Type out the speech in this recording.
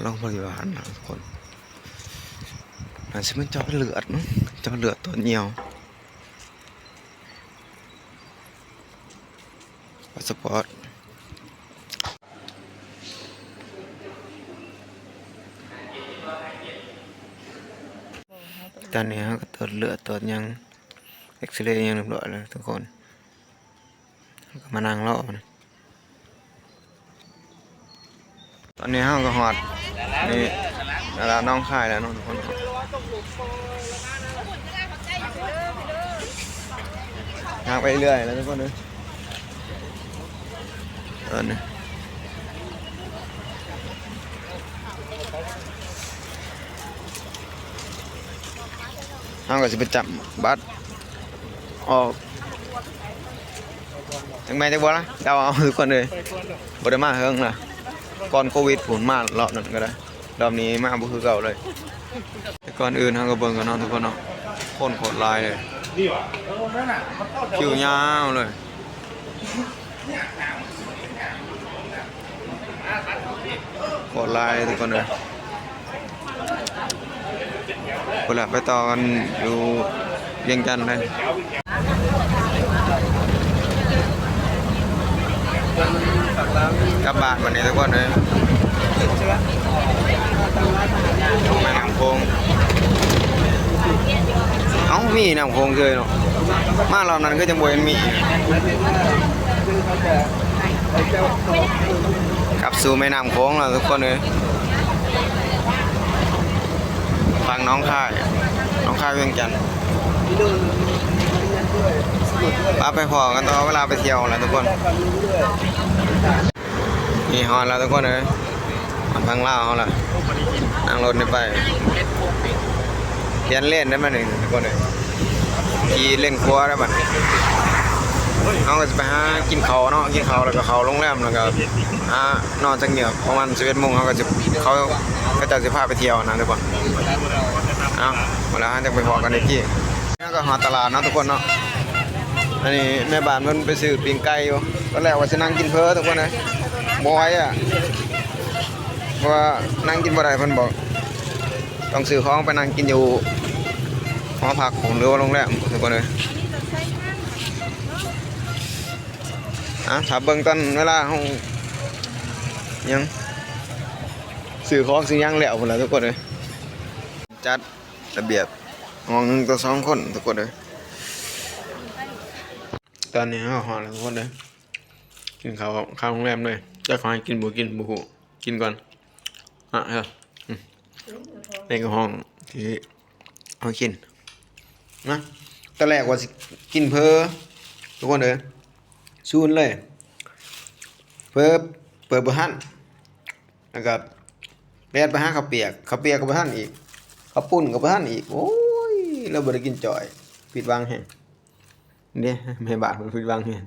โรงพยาบาลนะทุกคนน่าจะเป็นเจาะเลือดมั้งเจาะเลือดตัวเหนียวพาสปอร์ตตอนนี้เขาก็ตรวจเลือดตรวจยังเอ็กซเรย์ยังเรียบร้อยเลยทุกคนก็มานั่งรอนะตอนนี้เขาก็หอดนี่แล้วน้องค่ายแล้วน้องทุกคนทางไปเรื่อยแล้วทุกคนเลยตอนนี้เขาก็จะไปจับบัตรออกถึงแม้จะบ่ละเดาเอาทุกคนเลยบ่ได้มาเฮิงนะก่อนโควิดผุนมารอบนั้นก็ได้รอบนี้มาบ่คือเก่าเลยแต่ก่อนอื่นเขาก็เบิ่งกันเนาะทุกคนเนาะคนโคตรลายเลยคิวยาวเลยโคตรลายทุกคนเลยคนละไปต่อกันอยู่เวียงจันทร์เลยกลับบ้านวันนี้ทุกคนเลยแม่น้ำโขงมีน้ำโขงเลยเนาะมาเรานั้นก็จะบวยมีกลับสู่แม่น้ำโขงแล้วทุกคนเลยฟังน้องค่ายเวียงจันทร์ไปพอกันต่อเวลาไปเที่ยวแล้วทุกคนนี่ฮอนแล้วทุกคนเลยฟังเล่าเขาละนั่งรถไปเรียนเล่นได้มาหนึ่งทุกคนเลยขี่เล่นครัวได้บ้างเขาก็จะไปหากินเขาเนาะกินเขาแล้วก็เขาโรงแรมแล้วก็นอนจังเหนียวประมาณ11 โมงเขาก็จะจะพาไปเที่ยวนะทุกคนเวลาจะไปพอกันในที่นี่ก็หาตลาดเนาะทุกคนเนาะอันนี้แม่บ้านมันไปซื้อปิ้งไก่อยู่ตอนแรกว่าจะนั่งกินเพอทุกคนเลยบอยว่านั่งกินบ่ได้เพิ่นบอกต้องซื้อของไปนั่งกินอยู่หอพักหรือว่าโรงแรมทุกคนเลยถ้าเบิ่งตอนเวลาเฮายังซื้อของซื้อยังแล้วพุ่นล่ะทุกคนเลยจัดระเบียบห้องต่อ2 คนทุกคนเลยตอนนี้เฮาฮอดแล้วทุกคนเลยกินข้าวโรงแรมเลยจะขอให้กินบ่กินบ่ฮู้กินก่อนครับในห้องที่เอากินนะตอนแรกว่าสิกินเพอทุกคนเลยซูนเลยเปิดบ่ทันแล้วก็แปดไปหาข้าวเปียกก็บ่ทันอีกข้าวปุ้นก็บ่ทันอีกโอ้ยเราบ่ได้กินจ่อยผิดหวังแฮงนี่แม่บ้านมันผิดหวังแฮง